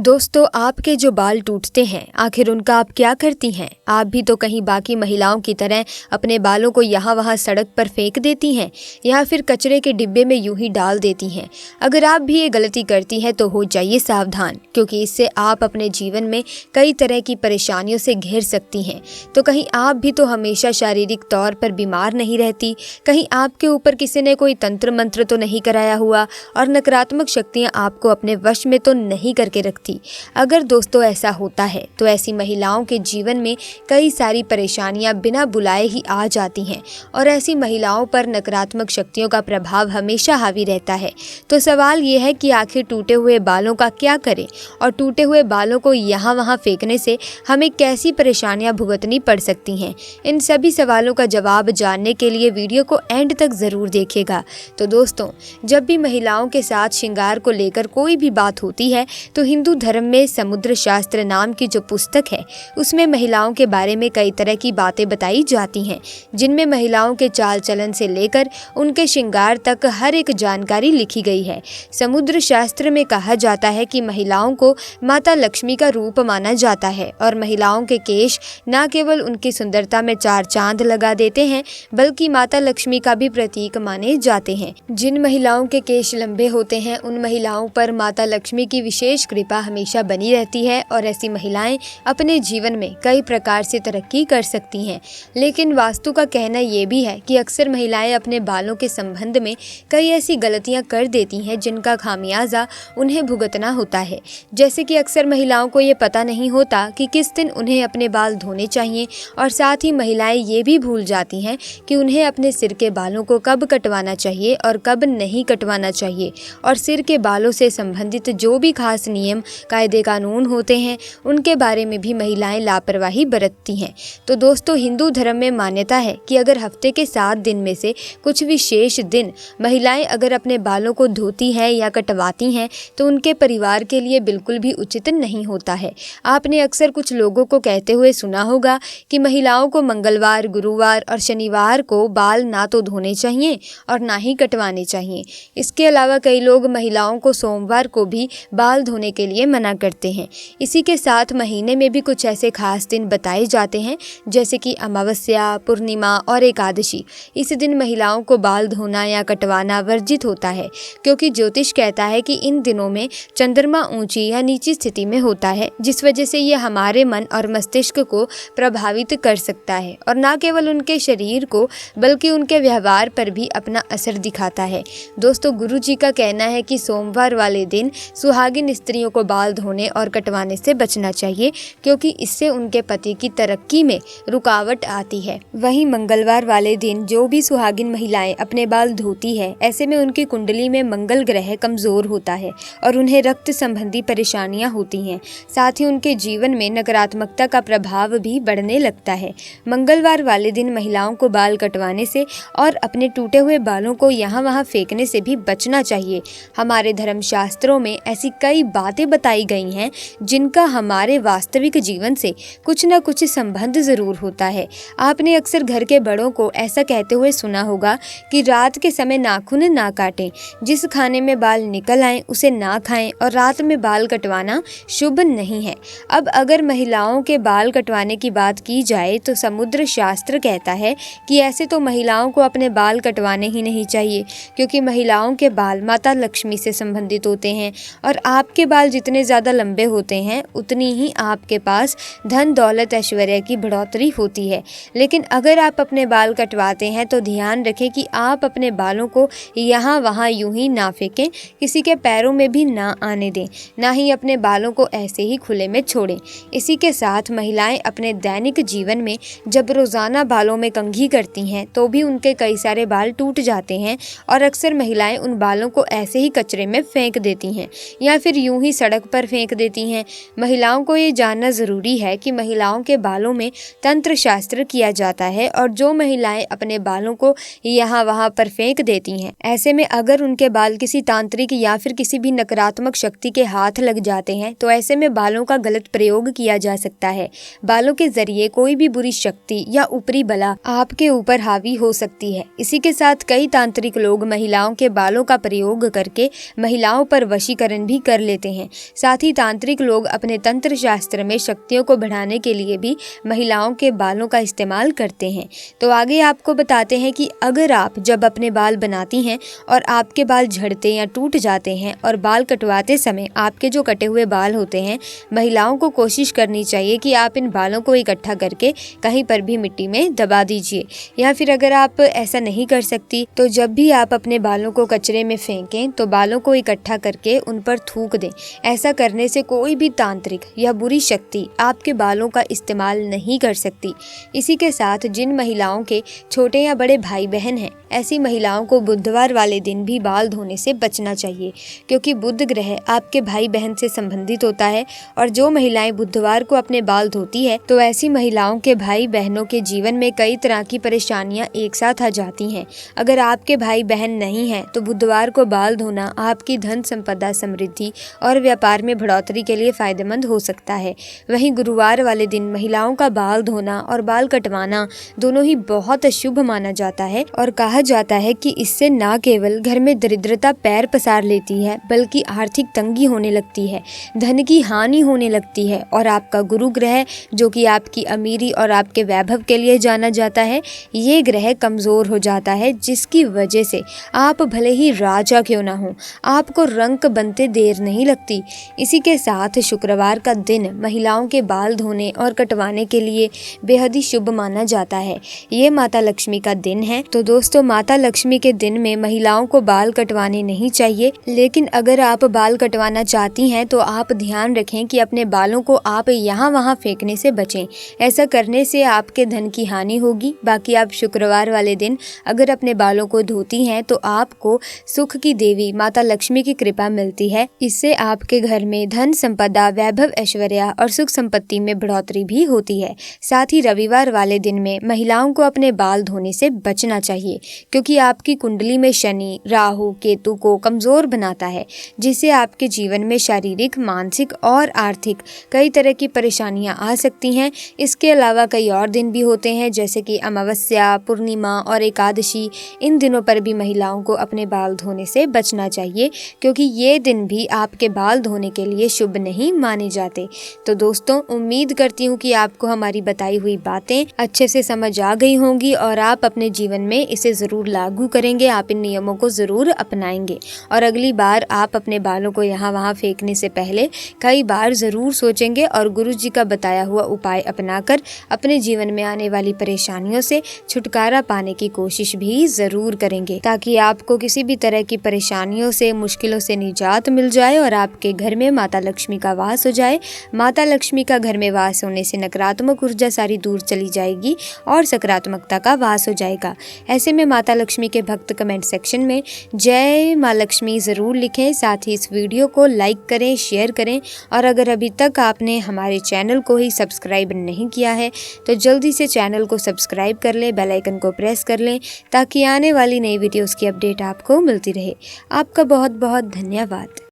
दोस्तों, आपके जो बाल टूटते हैं, आखिर उनका आप क्या करती हैं? आप भी तो कहीं बाकी महिलाओं की तरह अपने बालों को यहाँ वहाँ सड़क पर फेंक देती हैं या फिर कचरे के डिब्बे में यूं ही डाल देती हैं। अगर आप भी ये गलती करती हैं तो हो जाइए सावधान, क्योंकि इससे आप अपने जीवन में कई तरह की परेशानियों से घिर सकती हैं। तो कहीं आप भी तो हमेशा शारीरिक तौर पर बीमार नहीं रहती, कहीं आपके ऊपर किसी ने कोई तंत्र मंत्र तो नहीं कराया हुआ और नकारात्मक शक्तियाँ आपको अपने वश में तो नहीं करके रखती। अगर दोस्तों ऐसा होता है तो ऐसी महिलाओं के जीवन में कई सारी परेशानियां बिना बुलाए ही आ जाती हैं और ऐसी महिलाओं पर नकारात्मक शक्तियों का प्रभाव हमेशा हावी रहता है। तो सवाल ये है कि आखिर टूटे हुए बालों का क्या करें और टूटे हुए बालों को यहाँ वहाँ फेंकने से हमें कैसी परेशानियां भुगतनी पड़ सकती हैं। इन सभी सवालों का जवाब जानने के लिए वीडियो को एंड तक ज़रूर देखिएगा। तो दोस्तों, जब भी महिलाओं के साथ श्रृंगार को लेकर कोई भी बात होती है तो हिंदू धर्म में समुद्र शास्त्र नाम की जो पुस्तक है उसमें महिलाओं के बारे में कई तरह की बातें बताई जाती हैं, जिनमें महिलाओं के चाल चलन से लेकर उनके श्रृंगार तक हर एक जानकारी लिखी गई है। समुद्र शास्त्र में कहा जाता है कि महिलाओं को माता लक्ष्मी का रूप माना जाता है और महिलाओं के केश न केवल उनकी सुंदरता में चार चांद लगा देते हैं बल्कि माता लक्ष्मी का भी प्रतीक माने जाते हैं। जिन महिलाओं के केश लंबे होते हैं उन महिलाओं पर माता लक्ष्मी की विशेष कृपा हमेशा बनी रहती है और ऐसी महिलाएं अपने जीवन में कई प्रकार से तरक्की कर सकती हैं। लेकिन वास्तु का कहना ये भी है कि अक्सर महिलाएं अपने बालों के संबंध में कई ऐसी गलतियां कर देती हैं जिनका खामियाजा उन्हें भुगतना होता है। जैसे कि अक्सर महिलाओं को ये पता नहीं होता कि किस दिन उन्हें अपने बाल धोने चाहिए और साथ ही महिलाएं ये भी भूल जाती हैं कि उन्हें अपने सिर के बालों को कब कटवाना चाहिए और कब नहीं कटवाना चाहिए। और सिर के बालों से संबंधित जो भी खास नियम कायदे कानून होते हैं उनके बारे में भी महिलाएं लापरवाही बरतती हैं। तो दोस्तों, हिंदू धर्म में मान्यता है कि अगर हफ्ते के 7 दिन में से कुछ विशेष दिन महिलाएं अगर अपने बालों को धोती हैं या कटवाती हैं तो उनके परिवार के लिए बिल्कुल भी उचित नहीं होता है। आपने अक्सर कुछ लोगों को कहते हुए सुना होगा कि महिलाओं को मंगलवार, गुरुवार और शनिवार को बाल ना तो धोने चाहिए और ना ही कटवाने चाहिए। इसके अलावा कई लोग महिलाओं को सोमवार को भी बाल धोने के लिए मना करते हैं। इसी के साथ महीने में भी कुछ ऐसे खास दिन बताए जाते हैं जैसे कि अमावस्या, पूर्णिमा और एकादशी। इस दिन महिलाओं को बाल धोना या कटवाना वर्जित होता है, क्योंकि ज्योतिष कहता है कि इन दिनों में चंद्रमा ऊंची या नीची स्थिति में होता है, जिस वजह से यह हमारे मन और मस्तिष्क को प्रभावित कर सकता है और न केवल उनके शरीर को बल्कि उनके व्यवहार पर भी अपना असर दिखाता है। दोस्तों, गुरु जी का कहना है कि सोमवार वाले दिन सुहागिन स्त्रियों को बाल धोने और कटवाने से बचना चाहिए, क्योंकि इससे उनके पति की तरक्की में रुकावट आती है। वहीं मंगलवार वाले दिन जो भी सुहागिन महिलाएं अपने बाल धोती है, ऐसे में उनकी कुंडली में मंगल ग्रह कमजोर होता है और उन्हें रक्त संबंधी परेशानियां होती हैं। साथ ही उनके जीवन में नकारात्मकता का प्रभाव भी बढ़ने लगता है। मंगलवार वाले दिन महिलाओं को बाल कटवाने से और अपने टूटे हुए बालों को यहाँ वहाँ फेंकने से भी बचना चाहिए। हमारे धर्म शास्त्रों में ऐसी कई बातें बताई गई हैं जिनका हमारे वास्तविक जीवन से कुछ न कुछ संबंध जरूर होता है। आपने अक्सर घर के बड़ों को ऐसा कहते हुए सुना होगा कि रात के समय नाखून ना काटें, जिस खाने में बाल निकल आए उसे ना खाएं और रात में बाल कटवाना शुभ नहीं है। अब अगर महिलाओं के बाल कटवाने की बात की जाए तो समुद्र शास्त्र कहता है कि ऐसे तो महिलाओं को अपने बाल कटवाने ही नहीं चाहिए, क्योंकि महिलाओं के बाल माता लक्ष्मी से संबंधित होते हैं और आपके बाल जितने ज़्यादा लंबे होते हैं उतनी ही आपके पास धन दौलत ऐश्वर्य की बढ़ोतरी होती है। लेकिन अगर आप अपने बाल कटवाते हैं तो ध्यान रखें कि आप अपने बालों को यहाँ वहाँ यूं ही ना फेंकें, किसी के पैरों में भी ना आने दें, ना ही अपने बालों को ऐसे ही खुले में छोड़ें। इसी के साथ महिलाएं अपने दैनिक जीवन में जब रोज़ाना बालों में कंघी करती हैं तो भी उनके कई सारे बाल टूट जाते हैं और अक्सर महिलाएं उन बालों को ऐसे ही कचरे में फेंक देती हैं या फिर यूं ही सड़क पर फेंक देती हैं। महिलाओं को ये जानना ज़रूरी है कि महिलाओं के बालों में तंत्र शास्त्र किया जाता है और जो महिलाएं अपने बालों को यहाँ वहाँ पर फेंक देती हैं, ऐसे में अगर उनके बाल किसी तांत्रिक या फिर किसी भी नकारात्मक शक्ति के हाथ लग जाते हैं तो ऐसे में बालों का गलत प्रयोग किया जा सकता है। बालों के जरिए कोई भी बुरी शक्ति या ऊपरी बला आपके ऊपर हावी हो सकती है। इसी के साथ कई तांत्रिक लोग महिलाओं के बालों का प्रयोग करके महिलाओं पर वशीकरण भी कर लेते हैं। साथ ही तांत्रिक लोग अपने तंत्र शास्त्र में शक्तियों को बढ़ाने के लिए भी महिलाओं के बालों का इस्तेमाल करते हैं। तो आगे आपको बताते हैं कि अगर आप जब अपने बाल बनाती हैं और आपके बाल झड़ते या टूट जाते हैं और बाल कटवाते समय आपके जो कटे हुए बाल होते हैं, महिलाओं को कोशिश करनी चाहिए कि आप इन बालों को इकट्ठा करके कहीं पर भी मिट्टी में दबा दीजिए। या फिर अगर आप ऐसा नहीं कर सकती तो जब भी आप अपने बालों को कचरे में फेंकें तो बालों को इकट्ठा करके उन पर थूक दें। ऐसा करने से कोई भी तांत्रिक या बुरी शक्ति आपके बालों का इस्तेमाल नहीं कर सकती। इसी के साथ जिन महिलाओं के छोटे या बड़े भाई बहन हैं, ऐसी महिलाओं को बुधवार वाले दिन भी बाल धोने से बचना चाहिए, क्योंकि बुध ग्रह आपके भाई बहन से संबंधित होता है। और जो महिलाएं बुधवार को अपने बाल धोती है तो ऐसी महिलाओं के भाई बहनों के जीवन में कई तरह की परेशानियां एक साथ आ जाती हैं। अगर आपके भाई बहन नहीं हैं तो बुधवार को बाल धोना आपकी धन संपदा, समृद्धि और व्यापार में बढ़ोतरी के लिए फायदेमंद हो सकता है। वहीं गुरुवार वाले दिन महिलाओं का बाल धोना और बाल कटवाना दोनों ही बहुत अशुभ माना जाता है और कहा जाता है कि इससे न केवल घर में दरिद्रता पैर पसार लेती है बल्कि आर्थिक तंगी होने लगती है, धन की हानि होने लगती है और आपका गुरु ग्रह जो कि आपकी अमीरी और आपके वैभव के लिए जाना जाता है, ये ग्रह कमजोर हो जाता है, जिसकी वजह से आप भले ही राजा क्यों ना हो, आपको रंक बनते देर नहीं लगती। इसी के साथ शुक्रवार का दिन महिलाओं के बाल धोने और कटवाने के लिए बेहद ही शुभ माना जाता है। ये माता लक्ष्मी का दिन है। तो दोस्तों, माता लक्ष्मी के दिन में महिलाओं को बाल कटवाने नहीं चाहिए, लेकिन अगर आप बाल कटवाना चाहती हैं तो आप ध्यान रखें कि अपने बालों को आप यहाँ वहाँ फेंकने से बचें। ऐसा करने से आपके धन की हानि होगी। बाकी आप शुक्रवार वाले दिन अगर अपने बालों को धोती हैं तो आपको सुख की देवी माता लक्ष्मी की कृपा मिलती है। इससे आपके घर में धन संपदा, वैभव, ऐश्वर्य और सुख संपत्ति में बढ़ोतरी भी होती है। साथ ही रविवार वाले दिन में महिलाओं को अपने बाल धोने से बचना चाहिए, क्योंकि आपकी कुंडली में शनि, राहु, केतु को कमजोर बनाता है, जिससे आपके जीवन में शारीरिक, मानसिक और आर्थिक कई तरह की परेशानियां आ सकती हैं। इसके अलावा कई और दिन भी होते हैं, जैसे कि अमावस्या, पूर्णिमा और एकादशी। इन दिनों पर भी महिलाओं को अपने बाल धोने से बचना चाहिए, क्योंकि ये दिन भी आपके बाल धोने के लिए शुभ नहीं माने जाते। तो दोस्तों, उम्मीद करती हूँ कि आपको हमारी बताई हुई बातें अच्छे से समझ आ गई होंगी और आप अपने जीवन में इसे जरूर लागू करेंगे। आप इन नियमों को जरूर अपनाएंगे और अगली बार आप अपने बालों को यहाँ वहाँ फेंकने से पहले कई बार जरूर सोचेंगे और गुरु जी का बताया हुआ उपाय अपनाकर अपने जीवन में आने वाली परेशानियों से छुटकारा पाने की कोशिश भी जरूर करेंगे, ताकि आपको किसी भी तरह की परेशानियों से, मुश्किलों से निजात मिल जाए और आपके घर में माता लक्ष्मी का वास हो जाए। माता लक्ष्मी का घर में वास होने से नकारात्मक ऊर्जा सारी दूर चली जाएगी और सकारात्मकता का वास हो जाएगा। ऐसे में माता लक्ष्मी के भक्त कमेंट सेक्शन में जय माँ लक्ष्मी जरूर लिखें। साथ ही इस वीडियो को लाइक करें, शेयर करें और अगर अभी तक आपने हमारे चैनल को ही सब्सक्राइब नहीं किया है तो जल्दी से चैनल को सब्सक्राइब कर लें, बेल आइकन को प्रेस कर लें, ताकि आने वाली नई वीडियोस की अपडेट आपको मिलती रहे। आपका बहुत बहुत धन्यवाद।